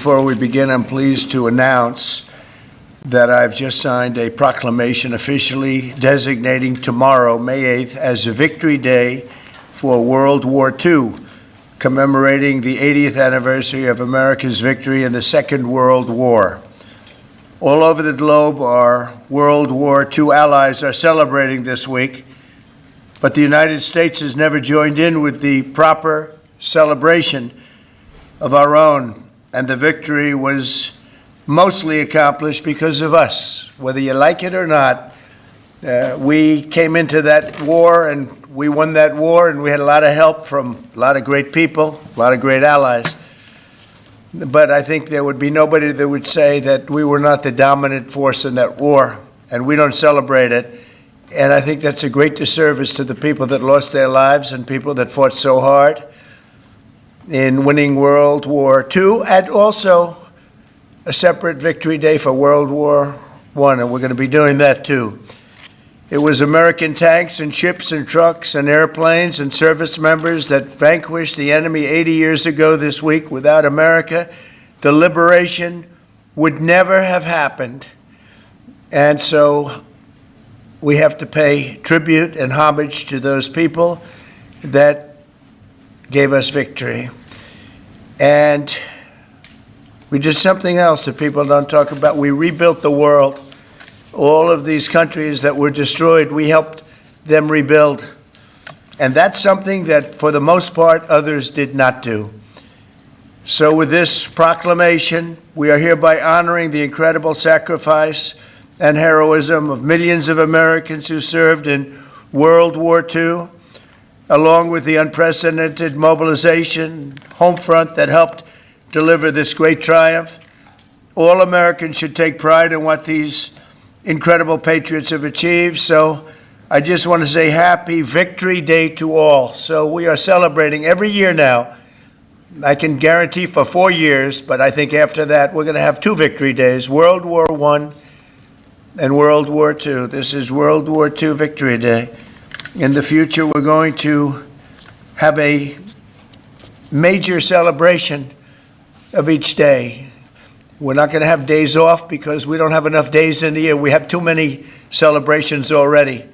before we begin, I'm pleased to announce that I've just signed a proclamation officially designating tomorrow, May 8th, as a Victory Day for World War II, commemorating the 80th anniversary of America's victory in the Second World War. All over the globe, our World War II allies are celebrating this week, but the United States has never joined in with the proper celebration of our own, and the victory was mostly accomplished because of us. Whether you like it or not, we came into that war and we won that war, and we had a lot of help from a lot of great people, a lot of great allies. But I think there would be nobody that would say that we were not the dominant force in that war, and we don't celebrate it. And I think that's a great disservice to the people that lost their lives and people that fought so hard in winning World War II, and also a separate Victory Day for World War I, and we're going to be doing that too. It was American tanks and ships and trucks and airplanes and service members that vanquished the enemy 80 years ago this week. Without America, the liberation would never have happened. And so we have to pay tribute and homage to those people that gave us victory. And we did something else that people don't talk about. We rebuilt the world. All of these countries that were destroyed, we helped them rebuild. And that's something that, for the most part, others did not do. So with this proclamation, we are hereby honoring the incredible sacrifice and heroism of millions of Americans who served in World War II, along with the unprecedented mobilization, home front that helped deliver this great triumph. All Americans should take pride in what these incredible patriots have achieved. So I just want to say happy Victory Day to all. So we are celebrating every year now. I can guarantee for 4 years, but I think after that we're going to have 2 Victory Days, World War I and World War II. This is World War II Victory Day. In the future, we're going to have a major celebration of each day. We're not going to have days off because we don't have enough days in the year. We have too many celebrations already.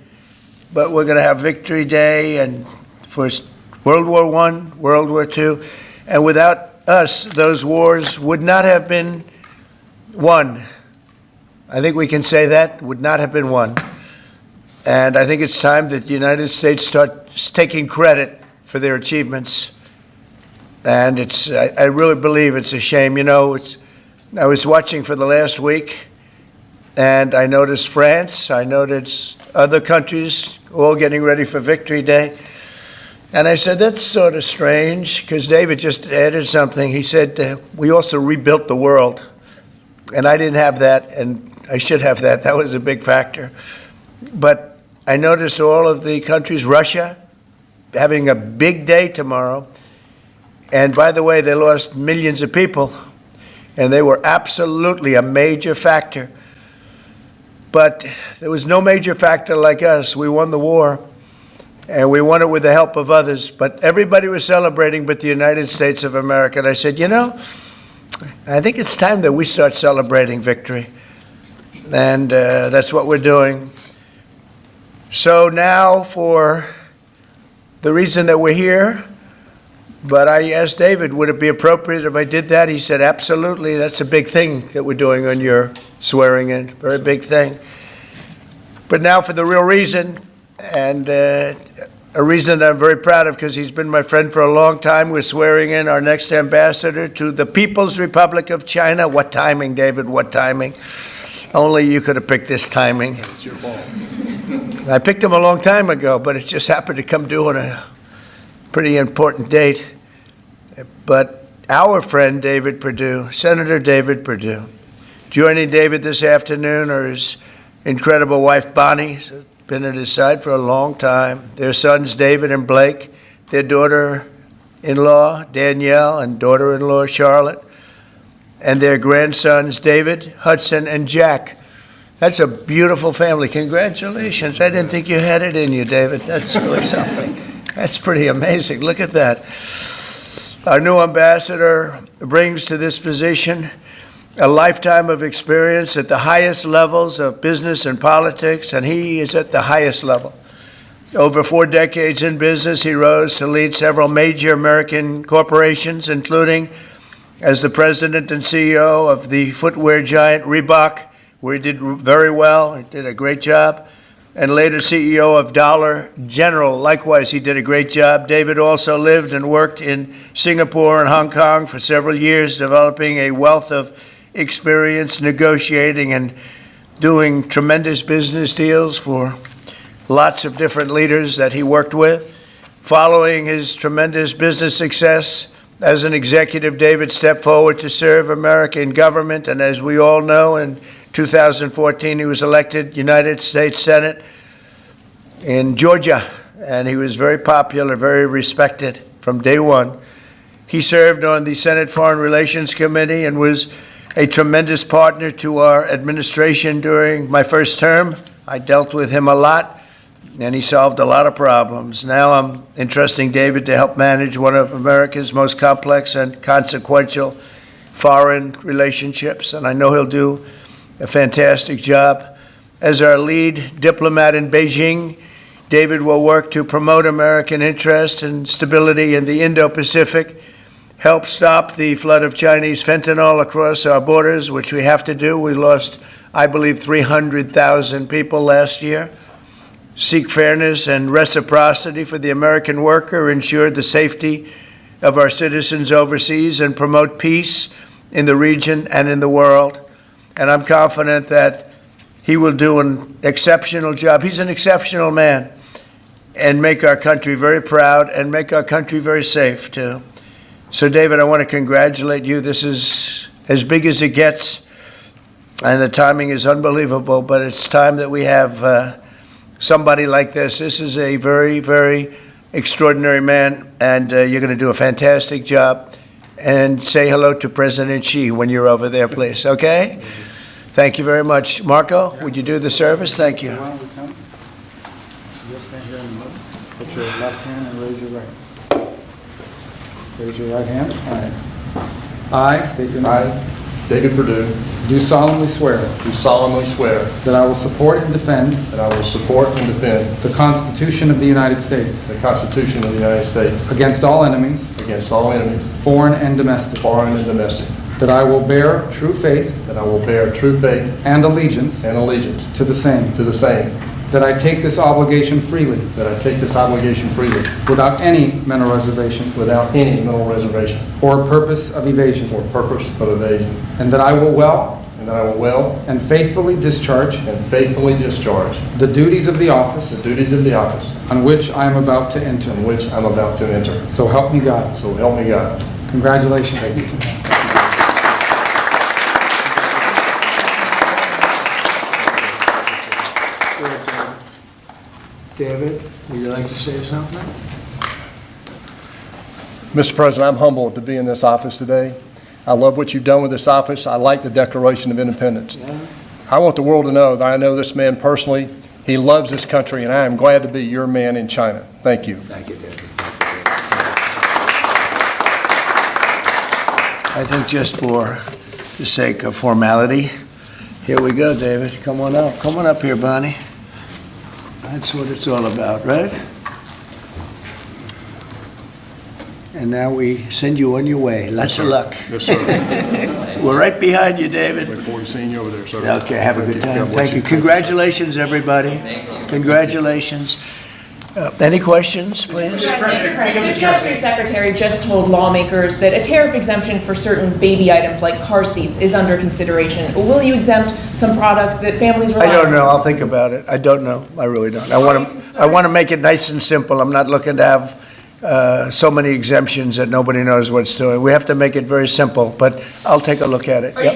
But we're going to have Victory Day and for World War I, World War II. And without us, those wars would not have been won. I think we can say that, would not have been won. And I think it's time that the United States starts taking credit for their achievements. And I really believe it's a shame. You know, I was watching for the last week, and I noticed France, I noticed other countries all getting ready for Victory Day. And I said, that's sort of strange, because David just added something. He said, we also rebuilt the world. And I didn't have that, and I should have that. That was a big factor. But I noticed all of the countries, Russia, having a big day tomorrow. And by the way, they lost millions of people, and they were absolutely a major factor. But there was no major factor like us. We won the war, and we won it with the help of others. But everybody was celebrating but the United States of America. And I said, you know, I think it's time that we start celebrating victory. And that's what we're doing. So now for the reason that we're here, but I asked David, would it be appropriate if I did that? He said, absolutely. That's a big thing that we're doing on your swearing in, very big thing. But now for the real reason, and a reason that I'm very proud of because he's been my friend for a long time. We're swearing in our next ambassador to the People's Republic of China. What timing, David, what timing? Only you could have picked this timing. It's your fault. I picked him a long time ago, but it just happened to come due on a pretty important date. But our friend David Purdue, Senator David Purdue, joining David this afternoon are his incredible wife Bonnie, who's been at his side for a long time, their sons David and Blake, their daughter-in-law Danielle and daughter-in-law Charlotte, and their grandsons David, Hudson, and Jack. That's a beautiful family. Congratulations. I didn't think you had it in you, David. That's really something. That's pretty amazing. Look at that. Our new ambassador brings to this position a lifetime of experience at the highest levels of business and politics, and he is at the highest level. Over 4 decades in business, he rose to lead several major American corporations, including as the president and CEO of the footwear giant Reebok, where he did very well. He did a great job. And later CEO of Dollar General. Likewise, he did a great job. David also lived and worked in Singapore and Hong Kong for several years, developing a wealth of experience negotiating and doing tremendous business deals for lots of different leaders that he worked with. Following his tremendous business success as an executive, David stepped forward to serve America in government, and as we all know, in 2014, he was elected United States Senate in Georgia, and he was very popular, very respected from day one. He served on the Senate Foreign Relations Committee and was a tremendous partner to our administration during my first term. I dealt with him a lot, and he solved a lot of problems. Now I'm entrusting David to help manage one of America's most complex and consequential foreign relationships, and I know he'll do a fantastic job. As our lead diplomat in Beijing, David will work to promote American interests and stability in the Indo-Pacific, help stop the flood of Chinese fentanyl across our borders, which we have to do. We lost, I believe, 300,000 people last year. Seek fairness and reciprocity for the American worker, ensure the safety of our citizens overseas, and promote peace in the region and in the world. And I'm confident that he will do an exceptional job. He's an exceptional man, and make our country very proud and make our country very safe, too. So, David, I want to congratulate you. This is as big as it gets, and the timing is unbelievable, but it's time that we have somebody like this. This is a very, very extraordinary man, and you're going to do a fantastic job. And say hello to President Xi when you're over there, please, okay? Thank you very much. Marco, would you do the service? Thank you. You'll stand here in the middle. Put your left hand and raise your right. Raise your right hand. All right. I state your name. I, David Purdue, Do solemnly swear do solemnly swear that I will support and defend that I will support and defend the Constitution of the United States the Constitution of the United States against all enemies, against all enemies, foreign and domestic, foreign and domestic, that I will bear true faith that I will bear true faith and allegiance and allegiance to the same, to the same, that I take this obligation freely that I take this obligation freely without any mental reservation without any mental reservation or purpose of evasion, or purpose of evasion, and that I will well and that I will well and faithfully discharge and faithfully discharge the duties of the the office duties of the office on which I am about to enter. in which I'm about to enter. So help me God. So help me God. Congratulations. David, would you like to say something? Mr. President, I'm humbled to be in this office today. I love what you've done with this office. I like the Declaration of Independence. I want the world to know that I know this man personally. He loves this country, and I am glad to be your man in China. Thank you. Thank you, David. I think just for the sake of formality, here we go, David. Come on up. Come on up here, Bonnie. That's what it's all about, right? And now we send you on your way. Lots of luck. Yes, sir. We're right behind you, David. Look forward to seeing you over there, sir. Okay, have a good time. God bless Thank you. Congratulations, everybody. Congratulations. Any questions, please? Mr. President, the Treasury Secretary just told lawmakers that a tariff exemption for certain baby items like car seats is under consideration. Will you exempt some products that families rely on? I don't know. I'll think about it. I don't know. I really don't. I want to make it nice and simple. I'm not looking to have so many exemptions that nobody knows what's doing. We have to make it very simple, but I'll take a look at it. Yep.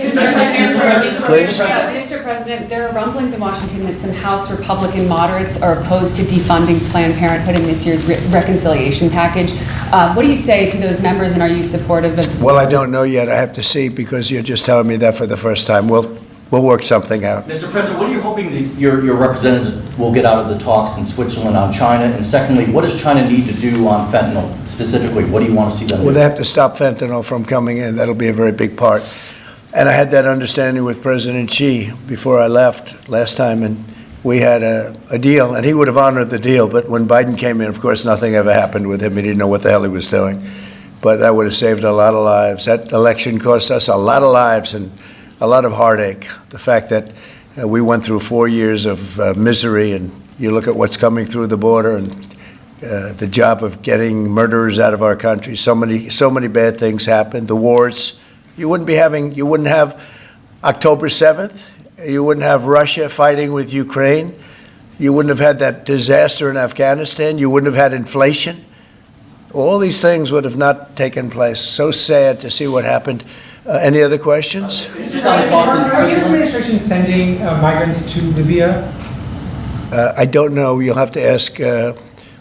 Please. Mr. President, there are rumblings in Washington that some House Republican moderates are opposed to defunding Planned Parenthood in this year's reconciliation package. What do you say to those members, and are you supportive of? Well, I don't know yet. I have to see, because you're just telling me that for the first time. We'll we'll work something out. Mr. President, what are you hoping that your representatives will get out of the talks in Switzerland on China? And secondly, what does China need to do on fentanyl specifically? What do you want to see them do? Well, they have to stop fentanyl from coming in. That'll be a very big part. And I had that understanding with President Xi before I left last time, and we had a deal, and he would have honored the deal. But when Biden came in, of course, nothing ever happened with him. He didn't know what the hell he was doing. But that would have saved a lot of lives. That election cost us a lot of lives and a lot of heartache. The fact that we went through 4 years of misery, and you look at what's coming through the border, and the job of getting murderers out of our country. So many bad things happened. The wars. You wouldn't have October 7th. You wouldn't have Russia fighting with Ukraine. You wouldn't have had that disaster in Afghanistan. You wouldn't have had inflation. All these things would have not taken place. So sad to see what happened. Any other questions? Are your administration sending migrants to Libya? I don't know. You'll have to ask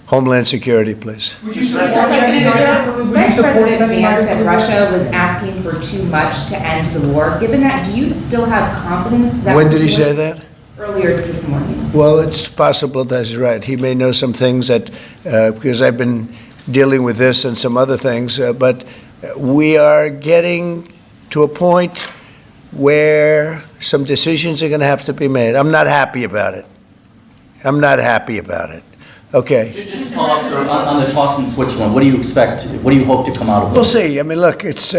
Homeland Security, please. Would you support sending migrants? Would you Vice support President sending Vance migrants said to Russia was asking for too much to end the war. Given that, do you still have confidence that... When did he say that? Earlier this morning. Well, it's possible that's right. He may know some things that, because I've been dealing with this and some other things, but we are getting to a point where some decisions are going to have to be made. I'm not happy about it. Okay. Just to follow up, sir, on the talks in Switzerland, what do you expect? What do you hope to come out of it? We'll see. I mean, look, it's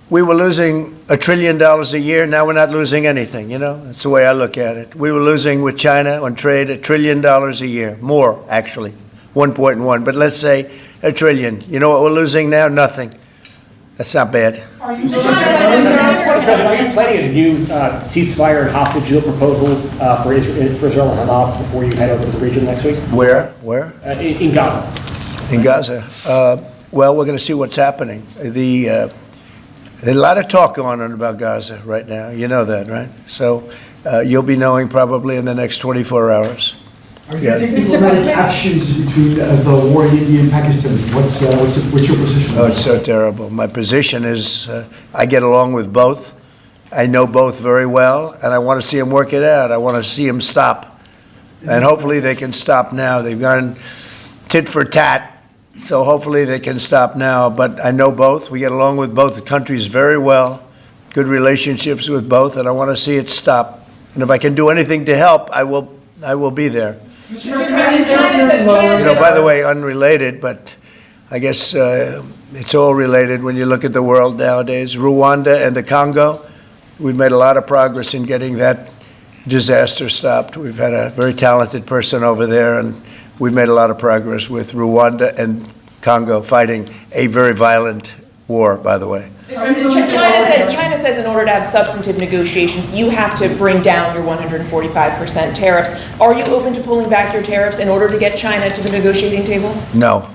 we were losing $1 trillion a year. Now we're not losing anything. You know, that's the way I look at it. We were losing with China on trade $1 trillion a year, more actually, 1.1. But let's say $1 trillion. You know what we're losing now? Nothing. That's not bad. Are you Are you planning a new ceasefire and hostage deal proposal for Israel and Hamas before you head over to the region next week? Where? In Gaza. In Gaza. Well, we're going to see what's happening. There's a lot of talk going on about Gaza right now. You know that, right? So you'll be knowing probably in the next 24 hours. Are you taking diplomatic actions between the war in India and Pakistan? What's your position? Oh, it's so terrible. My position is I get along with both. I know both very well, and I want to see them work it out. I want to see them stop. And hopefully they can stop now. They've gone tit for tat, so hopefully they can stop now. But I know both. We get along with both countries very well, good relationships with both, and I want to see it stop. And if I can do anything to help, I will be there. You know, by the way, unrelated, but I guess it's all related when you look at the world nowadays. Rwanda and the Congo, we've made a lot of progress in getting that disaster stopped. We've had a very talented person over there, and we've made a lot of progress with Rwanda and Congo fighting a very violent war, by the way. China says in order to have substantive negotiations, you have to bring down your 145% tariffs. Are you open to pulling back your tariffs in order to get China to the negotiating table? No.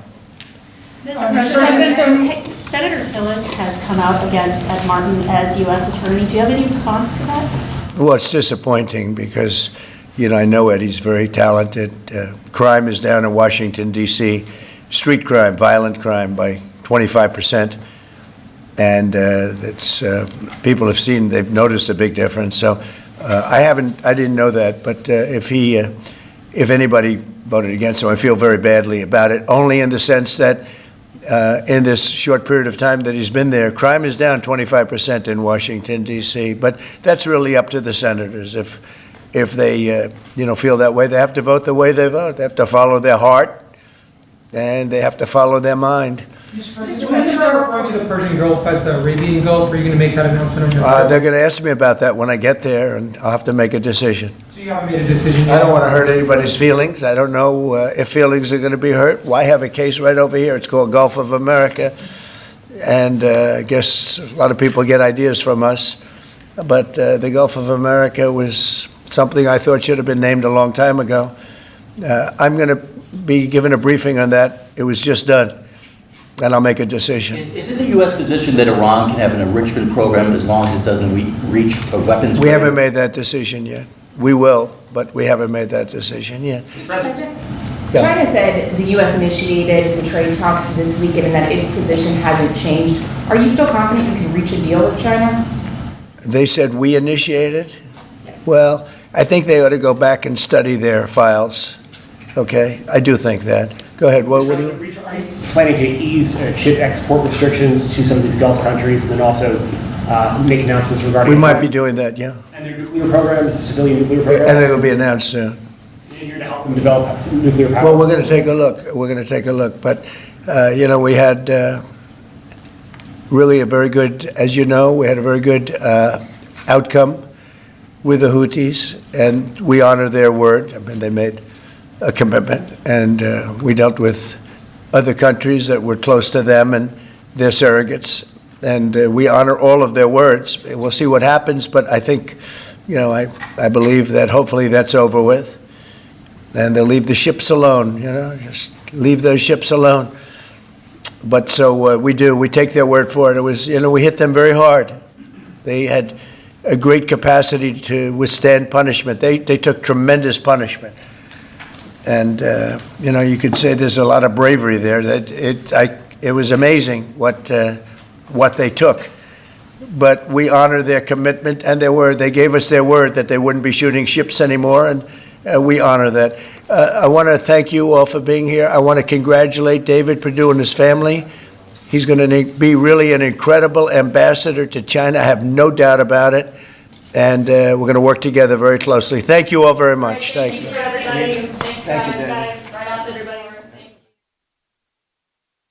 Mr. President, Senator Tillis has come out against Ed Martin as U.S. Attorney. Do you have any response to that? Well, it's disappointing because, you know, I know Eddie's very talented. Crime is down in Washington, D.C. Street crime, violent crime by 25%. And it's people have seen, they've noticed a big difference. So I didn't know that. But if anybody voted against him, I feel very badly about it. Only in the sense that in this short period of time that he's been there, crime is down 25% in Washington D.C. But that's really up to the senators. If they feel that way, they have to vote the way they vote. They have to follow their heart, and they have to follow their mind. Mr. President, when you're referring to the Persian Gulf as the Arabian Gulf, are you going to make that announcement on your phone? They're going to ask me about that when I get there, and I'll have to make a decision. So you haven't made a decision yet? I don't want to hurt anybody's feelings. I don't know if feelings are going to be hurt. Why have a case right over here? It's called Gulf of America, and I guess a lot of people get ideas from us. But the Gulf of America was something I thought should have been named a long time ago. I'm going to be given a briefing on that. It was just done. And I'll make a decision. Is it the U.S. position that Iran can have an enrichment program as long as it doesn't reach a weapons? We haven't made that decision yet. We will, but we haven't made that decision yet. China said the U.S. initiated the trade talks this weekend and that its position hasn't changed. Are you still confident you can reach a deal with China? They said we initiated? Well, I think they ought to go back and study their files, okay? I do think that. Go ahead, what do you? Are you planning to ease chip export restrictions to some of these Gulf countries, and then also make announcements regarding? We might be doing that, yeah. And their nuclear programs, civilian nuclear programs? And it'll be announced soon. And you're to help them develop some nuclear power? Well, we're going to take a look. We're going to take a look. But, we had really a very good, as you know, we had a very good outcome with the Houthis, and we honor their word. I mean, they made a commitment, and we dealt with other countries that were close to them and their surrogates, and we honor all of their words. We'll see what happens, but I think, I believe that hopefully that's over with, and they'll leave the ships alone, just leave those ships alone. But so we do. We take their word for it. It was, we hit them very hard. They had a great capacity to withstand punishment. They took tremendous punishment. And, you could say there's a lot of bravery there. It was amazing what they took. But we honor their commitment and their word. They gave us their word that they wouldn't be shooting ships anymore, and we honor that. I want to thank you all for being here. I want to congratulate David Purdue and his family. He's going to be really an incredible ambassador to China. I have no doubt about it. And we're going to work together very closely. Thank you all very much. Thank you. Thank you for everybody. Thank you, Dave.